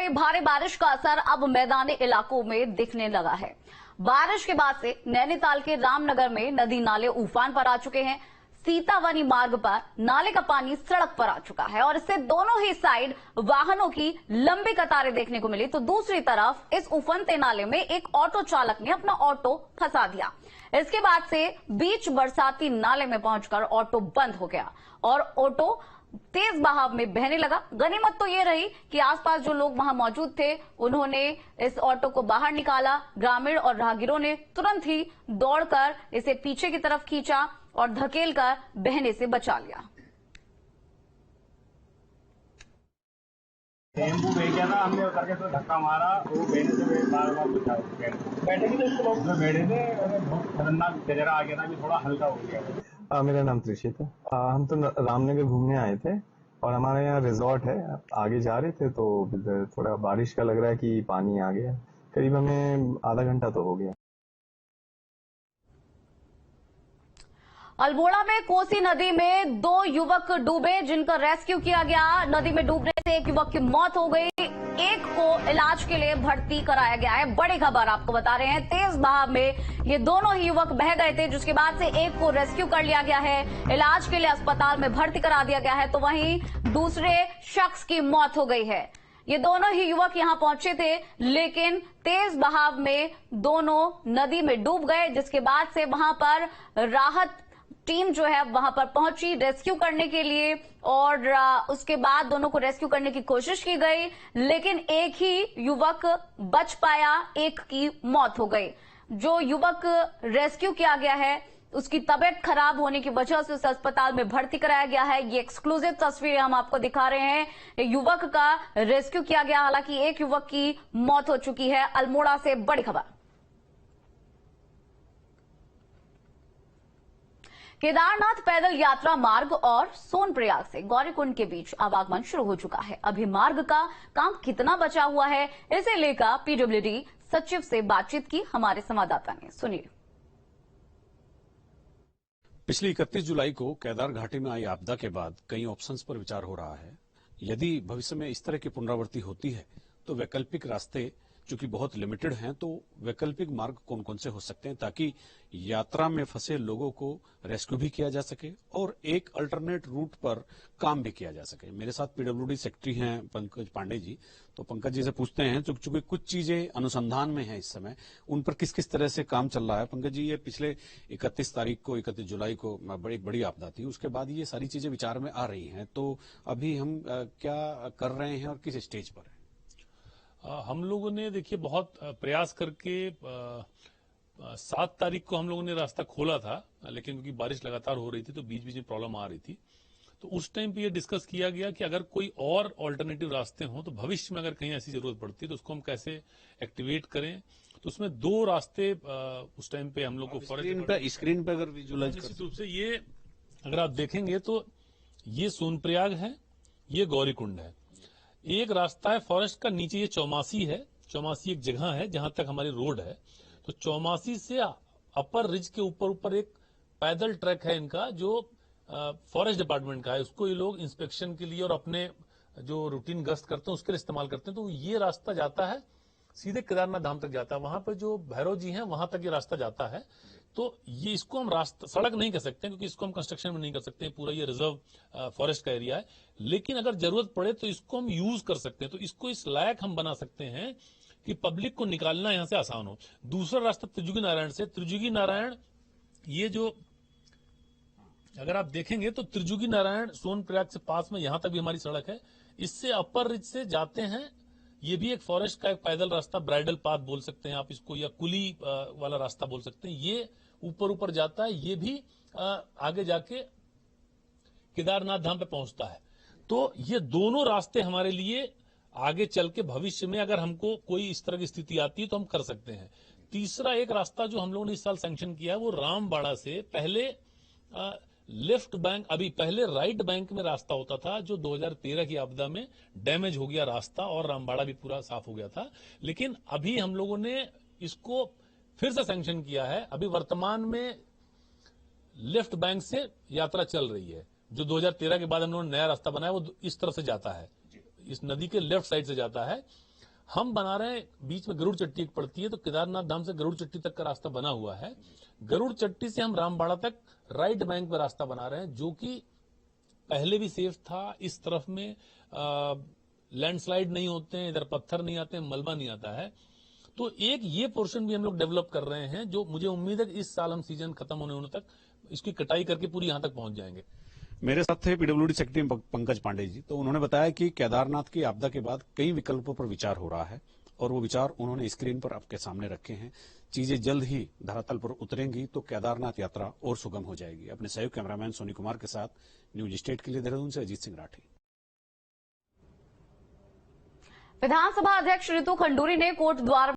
रही भारी बारिश का असर अब मैदानी इलाकों में दिखने लगा है। बारिश के बाद से नैनीताल के रामनगर में नदी नाले उफान पर आ चुके हैं। सीतावनी मार्ग पर नाले का पानी सड़क पर आ चुका है और इससे दोनों ही साइड वाहनों की लंबी कतारें देखने को मिली। तो दूसरी तरफ इस उफनते नाले में एक ऑटो चालक ने अपना ऑटो फंसा दिया। इसके बाद से बीच बरसाती नाले में पहुंचकर ऑटो बंद हो गया और ऑटो तेज बहाव में बहने लगा। गनीमत तो ये रही कि आसपास जो लोग वहां मौजूद थे उन्होंने इस ऑटो को बाहर निकाला। ग्रामीण और राहगीरों ने तुरंत ही दौड़कर इसे पीछे की तरफ खींचा और धकेलकर बहने से बचा लिया। टेम्पू भेज गया था, हमने उतर के तो धक्का मारा, वो बहने से बार-बार बचा। बैठे भी तो लोग बैठे थे, बहुत खतरनाक गजरा आ गया था, अभी थोड़ा हल्का हो गया। मेरा नाम त्रिषित है। हम तो रामनगर घूमने आए थे और हमारे यहाँ रिजॉर्ट है। आगे जा रहे थे तो थोड़ा बारिश का लग रहा है कि पानी आ गया। करीब हमें आधा घंटा तो हो गया। अल्मोड़ा में कोसी नदी में 2 युवक डूबे, जिनका रेस्क्यू किया गया। नदी में डूबने से एक युवक की मौत हो गई, एक को इलाज के लिए भर्ती कराया गया है। बड़ी खबर आपको बता रहे हैं, तेज बहाव में ये दोनों ही युवक बह गए थे, जिसके बाद से एक को रेस्क्यू कर लिया गया है, इलाज के लिए अस्पताल में भर्ती करा दिया गया है। तो वहीं दूसरे शख्स की मौत हो गई है। ये दोनों ही युवक यहां पहुंचे थे, लेकिन तेज बहाव में दोनों नदी में डूब गए, जिसके बाद से वहां पर राहत टीम जो है वहां पर पहुंची रेस्क्यू करने के लिए और उसके बाद दोनों को रेस्क्यू करने की कोशिश की गई, लेकिन एक ही युवक बच पाया, एक की मौत हो गई। जो युवक रेस्क्यू किया गया है उसकी तबीयत खराब होने की वजह से उसे अस्पताल में भर्ती कराया गया है। ये एक्सक्लूसिव तस्वीरें हम आपको दिखा रहे हैं। युवक का रेस्क्यू किया गया, हालांकि एक युवक की मौत हो चुकी है। अल्मोड़ा से बड़ी खबर। केदारनाथ पैदल यात्रा मार्ग और सोनप्रयाग से गौरीकुंड के बीच आवागमन शुरू हो चुका है। अभी मार्ग का काम कितना बचा हुआ है, इसे लेकर पीडब्ल्यूडी सचिव से बातचीत की हमारे संवाददाता ने। सुनिए। पिछली 31 जुलाई को केदार घाटी में आई आपदा के बाद कई ऑप्शंस पर विचार हो रहा है। यदि भविष्य में इस तरह की पुनरावृत्ति होती है तो वैकल्पिक रास्ते चूंकि बहुत लिमिटेड हैं, तो वैकल्पिक मार्ग कौन कौन से हो सकते हैं ताकि यात्रा में फंसे लोगों को रेस्क्यू भी किया जा सके और एक अल्टरनेट रूट पर काम भी किया जा सके। मेरे साथ पीडब्ल्यूडी सेक्रेटरी हैं पंकज पांडे जी। तो पंकज जी से पूछते हैं, चूंकि कुछ चीजें अनुसंधान में हैं इस समय, उन पर किस किस तरह से काम चल रहा है। पंकज जी, ये पिछले 31 जुलाई को बड़ी बड़ी आपदा थी, उसके बाद ये सारी चीजें विचार में आ रही हैं, तो अभी हम क्या कर रहे हैं और किस स्टेज पर है? हम लोगों ने देखिए बहुत प्रयास करके 7 तारीख को हम लोगों ने रास्ता खोला था, लेकिन क्योंकि बारिश लगातार हो रही थी तो बीच बीच में प्रॉब्लम आ रही थी। तो उस टाइम पे ये डिस्कस किया गया कि अगर कोई और ऑल्टरनेटिव रास्ते हों तो भविष्य में अगर कहीं ऐसी जरूरत पड़ती है तो उसको हम कैसे एक्टिवेट करें। तो उसमें 2 रास्ते उस टाइम पे हम लोग को स्क्रीन पे अगर विजुअलाइज निश्चित रूप से ये अगर आप देखेंगे तो ये सोनप्रयाग है, ये गौरीकुंड है। एक रास्ता है फॉरेस्ट का, नीचे ये चौमासी है। चौमासी एक जगह है जहां तक हमारी रोड है। तो चौमासी से अपर रिज के ऊपर एक पैदल ट्रैक है इनका, जो फॉरेस्ट डिपार्टमेंट का है। उसको ये लोग इंस्पेक्शन के लिए और अपने जो रूटीन गश्त करते हैं उसके लिए इस्तेमाल करते हैं। तो ये रास्ता जाता है सीधे केदारनाथ धाम तक जाता है। वहां पर जो भैरव जी हैं वहां तक ये रास्ता जाता है। तो ये इसको हम रास्ता सड़क नहीं कर सकते क्योंकि इसको हम कंस्ट्रक्शन में नहीं कर सकते, पूरा ये रिजर्व फॉरेस्ट का एरिया है। लेकिन अगर जरूरत पड़े तो इसको हम यूज कर सकते हैं। तो इसको इस लायक हम बना सकते हैं कि पब्लिक को निकालना यहां से आसान हो। दूसरा रास्ता त्रिजुगी नारायण से, त्रिजुगी नारायण ये जो अगर आप देखेंगे तो त्रिजुगी नारायण सोनप्रयाग से पास में यहां तक भी हमारी सड़क है। इससे अपर रिज से जाते हैं, ये भी एक फॉरेस्ट का एक पैदल रास्ता, ब्राइडल पाथ बोल सकते हैं आप इसको, या कुली वाला रास्ता बोल सकते हैं। ये ऊपर जाता है, ये भी आगे जाके केदारनाथ धाम पे पहुंचता है। तो ये दोनों रास्ते हमारे लिए आगे चल के भविष्य में अगर हमको कोई इस तरह की स्थिति आती है तो हम कर सकते हैं। तीसरा एक रास्ता जो हम लोगों ने इस साल सैंक्शन किया है वो रामबाड़ा से, पहले लेफ्ट बैंक, अभी पहले राइट बैंक में रास्ता होता था जो 2013 की आपदा में डैमेज हो गया रास्ता और रामबाड़ा भी पूरा साफ हो गया था। लेकिन अभी हम लोगों ने इसको फिर से सैंक्शन किया है। अभी वर्तमान में लेफ्ट बैंक से यात्रा चल रही है। जो 2013 के बाद हम लोगों ने नया रास्ता बनाया वो इस तरफ से जाता है, इस नदी के लेफ्ट साइड से जाता है। हम बना रहे हैं, बीच में गरुड़ चट्टी एक पड़ती है, तो केदारनाथ धाम से गरुड़ चट्टी तक का रास्ता बना हुआ है। गरुड़ चट्टी से हम रामबाड़ा तक राइट बैंक पर रास्ता बना रहे हैं, जो कि पहले भी सेफ था। इस तरफ में लैंडस्लाइड नहीं होते हैं, इधर पत्थर नहीं आते हैं, मलबा नहीं आता है। तो एक ये पोर्शन भी हम लोग डेवलप कर रहे हैं, जो मुझे उम्मीद है कि इस साल हम सीजन खत्म होने तक इसकी कटाई करके पूरी यहां तक पहुंच जाएंगे। मेरे साथ थे पीडब्ल्यूडी सेक्रेटरी पंकज पांडे जी। तो उन्होंने बताया कि केदारनाथ की आपदा के बाद कई विकल्पों पर विचार हो रहा है और वो विचार उन्होंने स्क्रीन पर आपके सामने रखे हैं। चीजें जल्द ही धरातल पर उतरेंगी तो केदारनाथ यात्रा और सुगम हो जाएगी। अपने सहयोग कैमरामैन सोनी कुमार के साथ न्यूज स्टेट के लिए देहरादून से अजीत सिंह राठी। विधानसभा अध्यक्ष रितु खंडूरी ने कोट द्वार